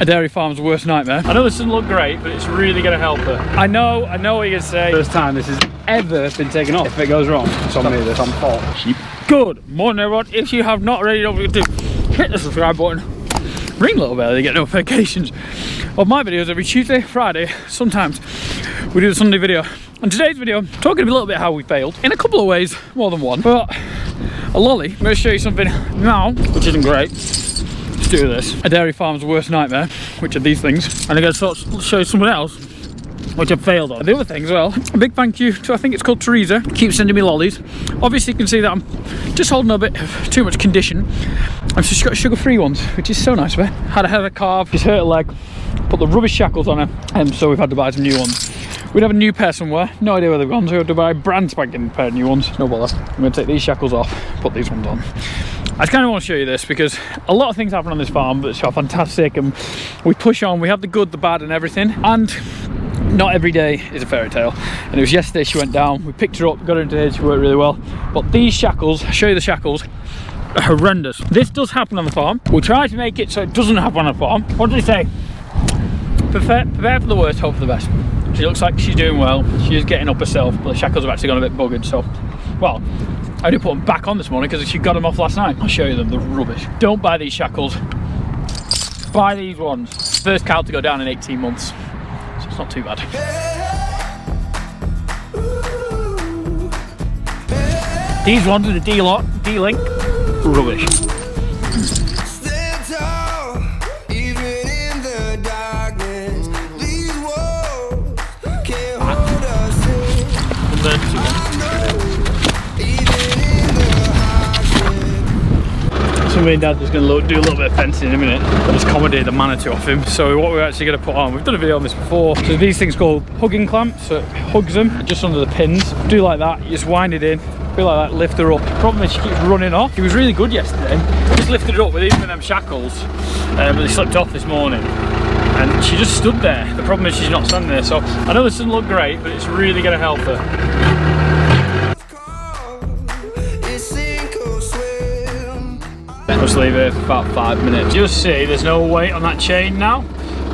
A dairy farm's worst nightmare. I know this doesn't look great, but it's really going to help her. I know what you're going to say. First time this has ever been taken off. If it goes wrong, it's on me, this. On fault. Good morning, everyone. If you have not already, don't forget to hit the subscribe button. Ring a little bell to get notifications of my videos every Tuesday, Friday. Sometimes we do a Sunday video. On today's video, I'm talking a little bit how we failed in a couple of ways, more than one. But a lolly, I'm going to show you something now, which isn't great. Let's do this. A dairy farm's worst nightmare, which are these things. And I'm going to show you something else, which I've failed on. The other thing as well, a big thank you to, I think it's called Teresa, keeps sending me lollies. Obviously you can see that I'm just holding a bit of too much condition. I've just got sugar-free ones, which is so nice of her. Had a heather calf, she's hurt her leg, put the rubbish shackles on her, and so we've had to buy some new ones. We'd have a new pair somewhere, no idea where they've gone, so we had to buy a brand spanking pair of new ones. No bother. I'm going to take these shackles off, put these ones on. I just kind of want to show you this because a lot of things happen on this farm, but it's fantastic, and we push on. We have the good, the bad, and everything. And not every day is a fairy tale. And it was yesterday she went down. We picked her up, got her into here. She worked really well. But these shackles, I'll show you the shackles, are horrendous. This does happen on the farm. We'll try to make it so it doesn't happen on the farm. What did he say? Prepare for the worst, hope for the best. She looks like she's doing well. She is getting up herself, but the shackles have actually gone a bit buggered. So, well, I only put them back on this morning because she got them off last night. I'll show you them, they're rubbish. Don't buy these shackles. Buy these ones. First cow to go down in 18 months. So it's not too bad. These ones are the D-link. Rubbish. So me and Dad just going to do a little bit of fencing in a minute, but just accommodate the Manitou off him. So what we're actually going to put on, we've done a video on this before. So these things called hugging clamps, so it hugs them just under the pins. Do like that, you just wind it in, feel like that, lift her up. Problem is she keeps running off. He was really good yesterday. Just lifted her up with even them shackles, but they slipped off this morning. And she just stood there. The problem is she's not standing there. So I know this doesn't look great, but it's really going to help her. Just leave it for about 5 minutes. Just see, there's no weight on that chain now,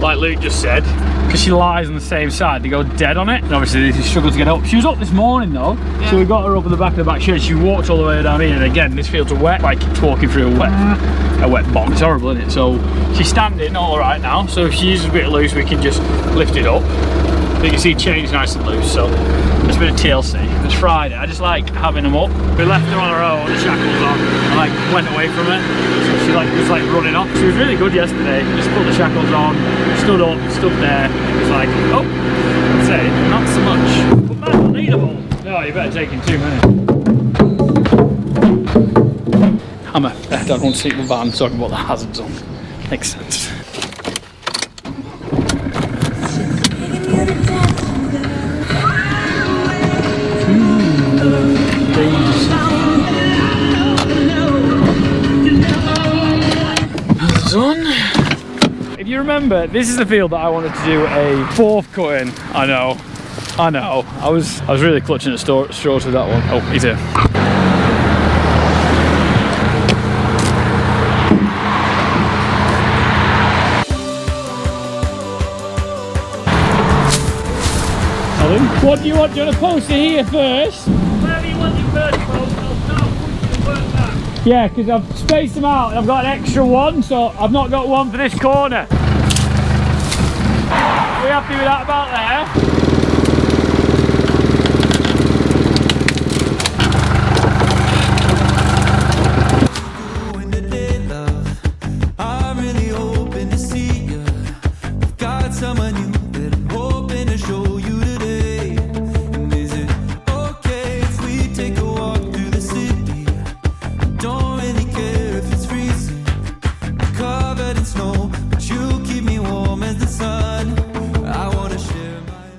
like Luke just said, because she lies on the same side. They go dead on it, and obviously she struggled to get up. She was up this morning though, yeah. So we got her up at the back of the back shed. She walked all the way down here, and again, this fields are wet. Like walking through a wet box. It's horrible, isn't it? So she's standing all right now. So if she's a bit loose, we can just lift it up. You can see chain's nice and loose, so it's a bit of TLC. It's Friday, I just like having them up. We left her on her own, the shackles on, and like went away from her. So she was like running off. She was really good yesterday. Just put the shackles on, stood up, stood there. It's like, oh, I'd say not so much. But man, unleadable. No, you better take in 2 minutes. Hammer. I don't want to see the van talking about the hazards on. Makes sense. If you remember, this is the field that I wanted to do a fourth cut in. I know. I was really clutching at straws with that one. Oh, he's here. What do you want? Do you want to post it here first? Wherever you want your first post, I'll start pushing the work back. Yeah, because I've spaced them out and I've got an extra one, so I've not got one for this corner. Are we happy with that about there?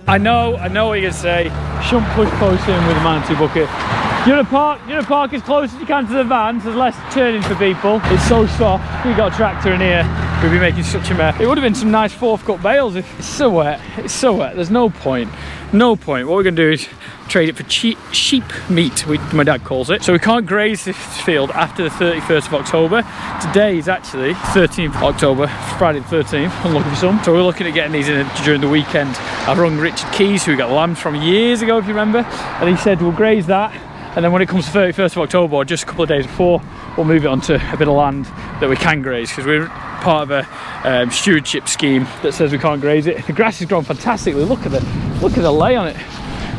I know what you're going to say. Shouldn't push close in with a Manitou bucket. You want to park as close as you can to the van, so there's less turning for people. It's so soft. If we got a tractor in here, we'd be making such a mess. It would have been some nice fourth cut bales if it's so wet. It's so wet. There's no point. What we're going to do is trade it for sheep meat, my dad calls it. So we can't graze this field after the 31st of October. Today is actually 13th October, Friday the 13th, unlucky for some. So we're looking at getting these in during the weekend. I've rung Richard Keys, who got lambs from years ago, if you remember, and he said we'll graze that, and then when it comes to 31st of October, or just a couple of days before, we'll move it onto a bit of land that we can graze, because we're part of a stewardship scheme that says we can't graze it. The grass has grown fantastically. Look at the lay on it.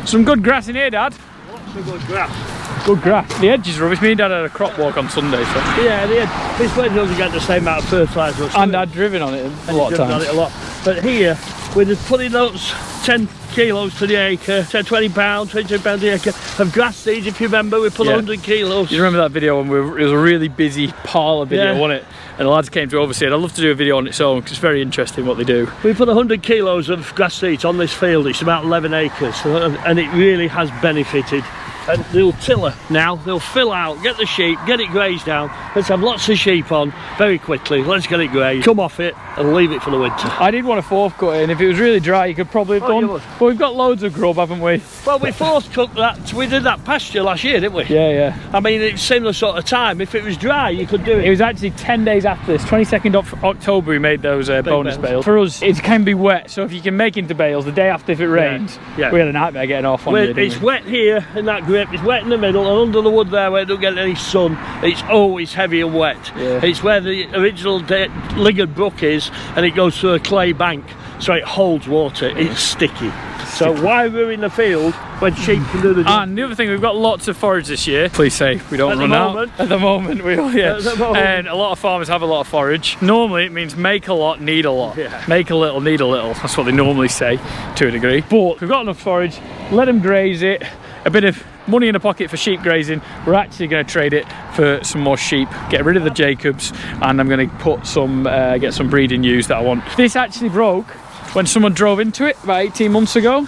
Some good grass in here, Dad. Lots of good grass. Good grass. The edge is rubbish. Me and Dad had a crop walk on Sunday, so. Yeah, the edge. This way doesn't get the same amount of fertiliser. And I'd driven on it a lot of times. On it a lot. But here, we're just putting those 10 kilos to the acre, 10, 20 pounds, 22 pounds the acre of grass seeds. If you remember, we put 100 kilos. You remember that video when it was a really busy parlour video, wasn't it? And the lads came to oversee it. I'd love to do a video on its own because it's very interesting what they do. We put 100 kilos of grass seeds on this field. It's about 11 acres, and it really has benefited. And they'll tiller now, they'll fill out, get the sheep, get it grazed down. Let's have lots of sheep on very quickly. Let's get it grazed, come off it and leave it for the winter. I did want to fourth cut it, and if it was really dry you could probably have done. But we've got loads of grub, haven't we? Well, we fourth cut that, we did that pasture last year, didn't we? Yeah. I mean, it's similar sort of time. If it was dry you could do it. It was actually 10 days after this, 22nd of October we made those bonus bales. For us it can be wet, so if you can make into bales the day after if it rains, we had a nightmare getting off on it. It's wet here in that grip, it's wet in the middle, and under the wood there where it don't get any sun, it's always heavy and wet. It's where the original Ligard Brook is, and it goes through a clay bank, so it holds water. It's sticky. So why ruin the field when sheep can do the job? And the other thing, we've got lots of forage this year. Please say we don't run out. At the moment we will, yeah. And a lot of farmers have a lot of forage. Normally it means make a lot, need a lot. Make a little, need a little. That's what they normally say to a degree. But we've got enough forage, let them graze it. A bit of money in the pocket for sheep grazing. We're actually going to trade it for some more sheep, get rid of the Jacobs, and I'm going to put some get some breeding ewes that I want. This actually broke when someone drove into it about 18 months ago,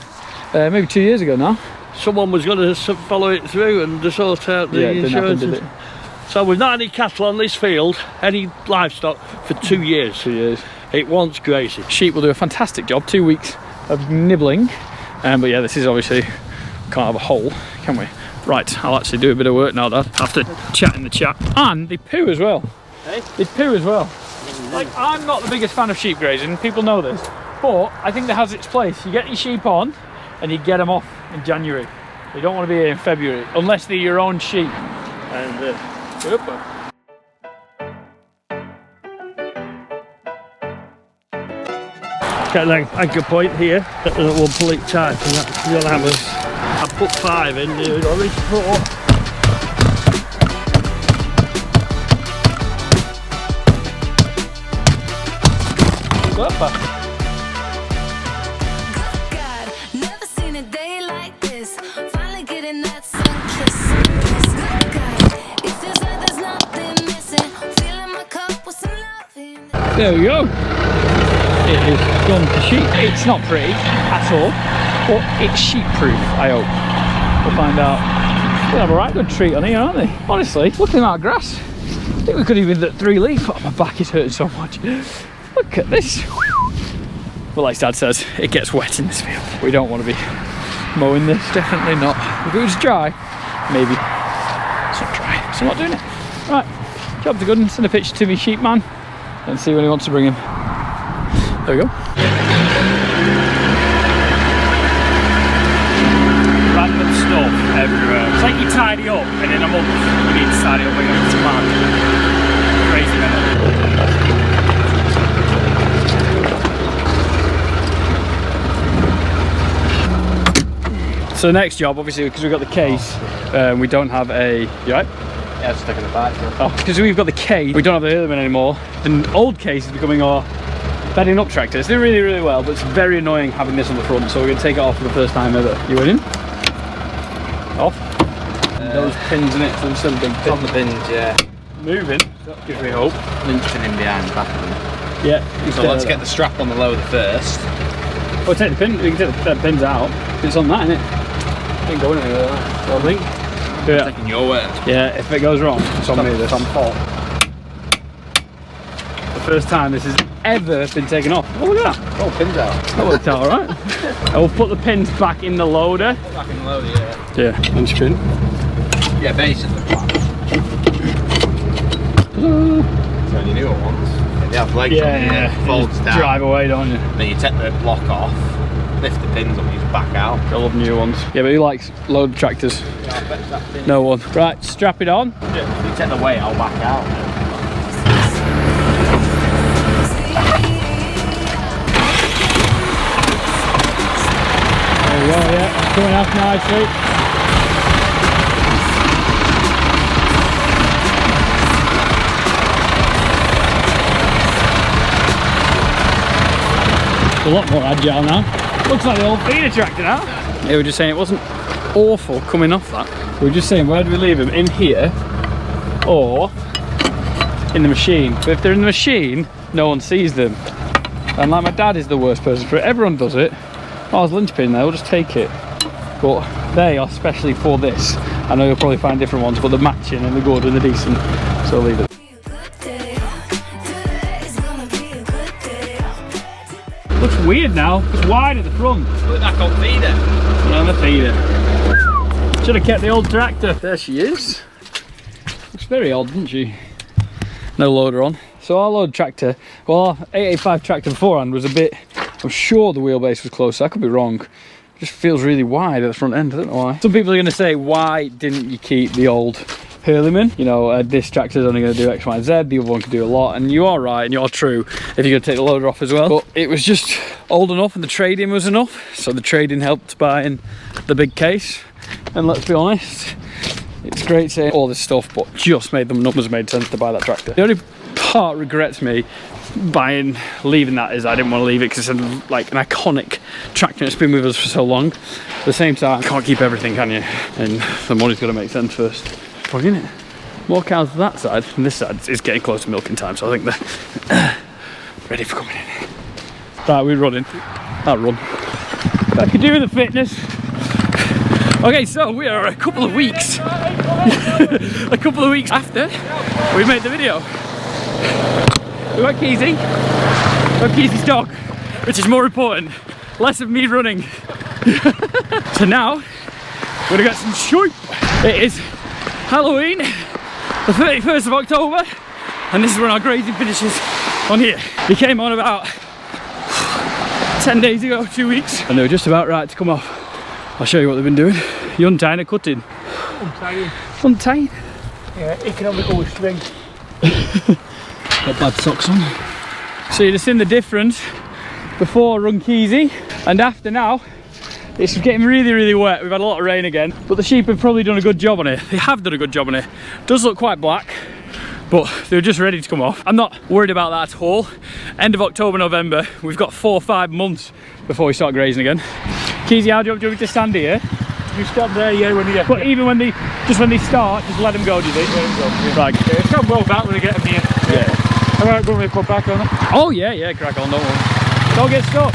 maybe 2 years ago now. Someone was going to follow it through and sort out the insurance. Did it? So we've not had any cattle on this field, any livestock for 2 years. 2 years. It wants grazing. Sheep will do a fantastic job. 2 weeks of nibbling, but yeah, this is obviously, can't have a hole, can we? Right, I'll actually do a bit of work now, Dad, after chatting the chat. And they poo as well. Hey? They poo as well. Like, I'm not the biggest fan of sheep grazing, people know this, but I think that has its place. You get your sheep on and you get them off in January. You don't want to be here in February, unless they're your own sheep. And get an anchor point here, and we'll pull it tight, and that's your hammers. I put 5 in here, already 4. God, never seen a day like this. Finally getting that sun-kissed. Good God, it feels like there's nothing missing. Filling my cup with some love in it. there we go. It is gone to sheep. It's not pretty at all, but it's sheep proof, I hope. We'll find out. We'll have a right good treat on here, aren't they? Honestly, look at the amount of grass. I think we could even do 3 leaf. Oh, my back is hurting so much. Look at this. Well, like Dad says, it gets wet in this field. We don't want to be mowing this, definitely not. If it was dry, maybe. It's not dry, so I'm not doing it. Right, job to good and send a picture to me sheep man and see when he wants to bring him. There we go. Random stuff everywhere. It's like you tidy up and in a month you need to tidy up again. It's mad. Crazy, man. So the next job, obviously, because we've got the case, we don't have a... You right? Yeah, it's stuck in the back. Yeah. Oh, because we've got the case, we don't have the Lytham anymore. The old case is becoming our bedding up tractor. It's doing really, really well, but it's very annoying having this on the front, so we're going to take it off for the first time ever. You winning? Off? Those pins in it, so instead of big pins. On the pins, yeah. Moving, that gives me hope. Lynching in behind the back of them. Yeah. So let's get the strap on the loader first. Well, take the pin, we can take the pins out. It's on that, isn't it? Ain't going anywhere, I think. Yeah. Taking your word. Yeah, if it goes wrong, it's on me. This. on fault. The First time this has ever been taken off. Oh, look at that. Oh, pins out. That worked out all right. I will put the pins back in the loader. Back in the loader, yeah. Yeah, and spin. Yeah, basically. So you knew it once. They have legs on here, folds down. Drive away, don't you? Then you take the block off, lift the pins up, you back out. I love new ones. Yeah, but who likes load tractors? Yeah, I bet that pin. No one. Right, strap it on. You take the weight, I'll back out. There we go, yeah. Coming off nicely. A lot more agile now. Looks like the old feeder tractor now. They were just saying it wasn't awful coming off that. We were just saying, where do we leave them? In here or in the machine? But if they're in the machine, no one sees them. And like my dad is the worst person for it. Everyone does it. Oh, there's linchpin there, we'll just take it. But they are specially for this. I know you'll probably find different ones, but they're matching and they're good and they're decent. So leave it. Looks weird now. It's wide at the front. Put that on feeder. Yeah, the feeder. Should have kept the old tractor. There she is. Looks very odd, doesn't she? No loader on. So our load tractor, well, our 885 tractor beforehand was a bit, I'm sure the wheelbase was closer. I could be wrong. It just feels really wide at the front end. I don't know why. Some people are going to say, why didn't you keep the old Hurleyman? You know, this tractor's only going to do X, Y, and Z. The other one can do a lot. And you are right, and you are true if you're going to take the loader off as well. But it was just old enough, and the trade-in was enough. So the trade-in helped buying the big case. And let's be honest, it's great saying all this stuff, but just made the numbers made sense to buy that tractor. The only part regrets me leaving that is I didn't want to leave it because it's like an iconic tractor. It's been with us for so long. At the same time, you can't keep everything, can you? And the money's got to make sense first. Plug in it. More cows to that side, and this side is getting close to milking time, so I think they're ready for coming in. Right, we're running. I'll run. I could do with the fitness. Okay, so we are a couple of weeks after we made the video. We got Keezy. We got Keezy's dog, which is more important. Less of me running. So now we're gonna get some sheep. It is Halloween, the 31st of October, and this is when our grazing finishes on here. They came on about 10 days ago, 2 weeks, and they were just about right to come off. I'll show you what they've been doing. You untying or cutting? Untying. Untying? Yeah, economical string. Got bad socks on. So you'd have seen the difference before run Keezy and after now. It's getting really, really wet. We've had a lot of rain again, but the sheep have probably done a good job on it. They have done a good job on it. Does look quite black, but they're just ready to come off. I'm not worried about that at all. End of October, November, we've got 4 or 5 months before we start grazing again. Keezy, how do you want me to stand here? You stand there, yeah, when you get. But even when they start, just let them go, do you think? Let them go, yeah. Right. Yeah, it's not well back when they get them here. Yeah. All right, go and put back on it. Oh yeah, crack on, don't worry. Don't get stuck.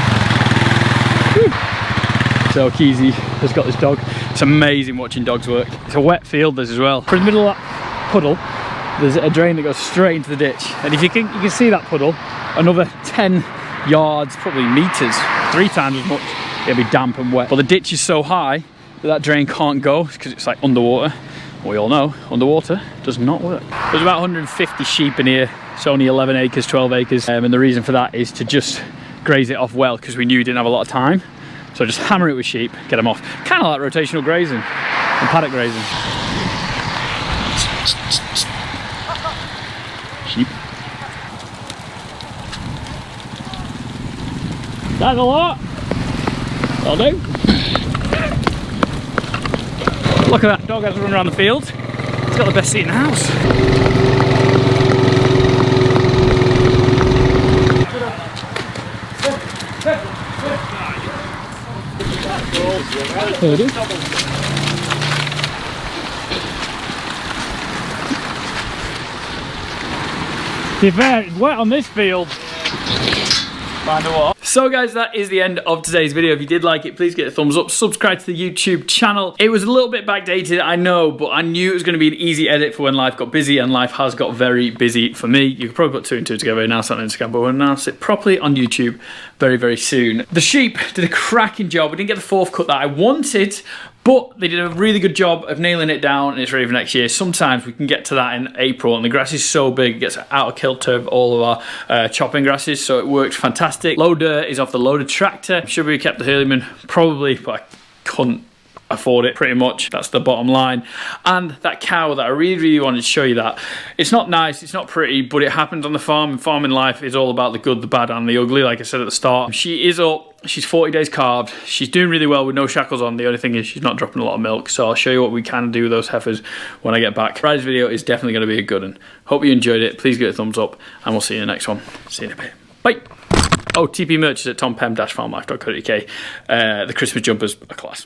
Whew. So Keezy has got this dog. It's amazing watching dogs work. It's a wet field this as well. For the middle of that puddle, there's a drain that goes straight into the ditch. And if you can see that puddle, another 10 yards, probably meters, 3 times as much, it'll be damp and wet. But the ditch is so high that drain can't go because it's like underwater. We all know underwater does not work. There's about 150 sheep in here. It's only 11 acres, 12 acres. And the reason for that is to just graze it off well because we knew we didn't have a lot of time. So just hammer it with sheep, get them off. Kind of like rotational grazing and paddock grazing. Sheep. That's a lot. That'll do. Look at that dog as we run around the field. It's got the best seat in the house. There it is. To be fair, it's wet on this field. Find a what? So guys, that is the end of today's video. If you did like it, please get a thumbs up. Subscribe to the YouTube channel. It was a little bit backdated, I know, but I knew it was going to be an easy edit for when life got busy, and life has got very busy for me. You could probably put 2 and 2 together, announce it on Instagram, but we'll announce it properly on YouTube very, very soon. The sheep did a cracking job. We didn't get the 4th cut that I wanted, but they did a really good job of nailing it down, and it's ready for next year. Sometimes we can get to that in April, and the grass is so big, it gets out of kilter of all of our chopping grasses, so it worked fantastic. Loader is off the loader tractor. Should we have kept the Hurleyman? Probably, but I couldn't afford it, pretty much. That's the bottom line. And that cow that I really, really wanted to show you, that it's not nice, it's not pretty, but it happens on the farm, and farming life is all about the good, the bad, and the ugly, like I said at the start. She is up. She's 40 days calved. She's doing really well with no shackles on. The only thing is she's not dropping a lot of milk, so I'll show you what we can do with those heifers when I get back. Friday's video is definitely going to be a good one. Hope you enjoyed it. Please give it a thumbs up, and we'll see you in the next one. See you in a bit. Bye. Oh, TP merch is at tompem-farmlife.co.uk. The Christmas jumpers are class.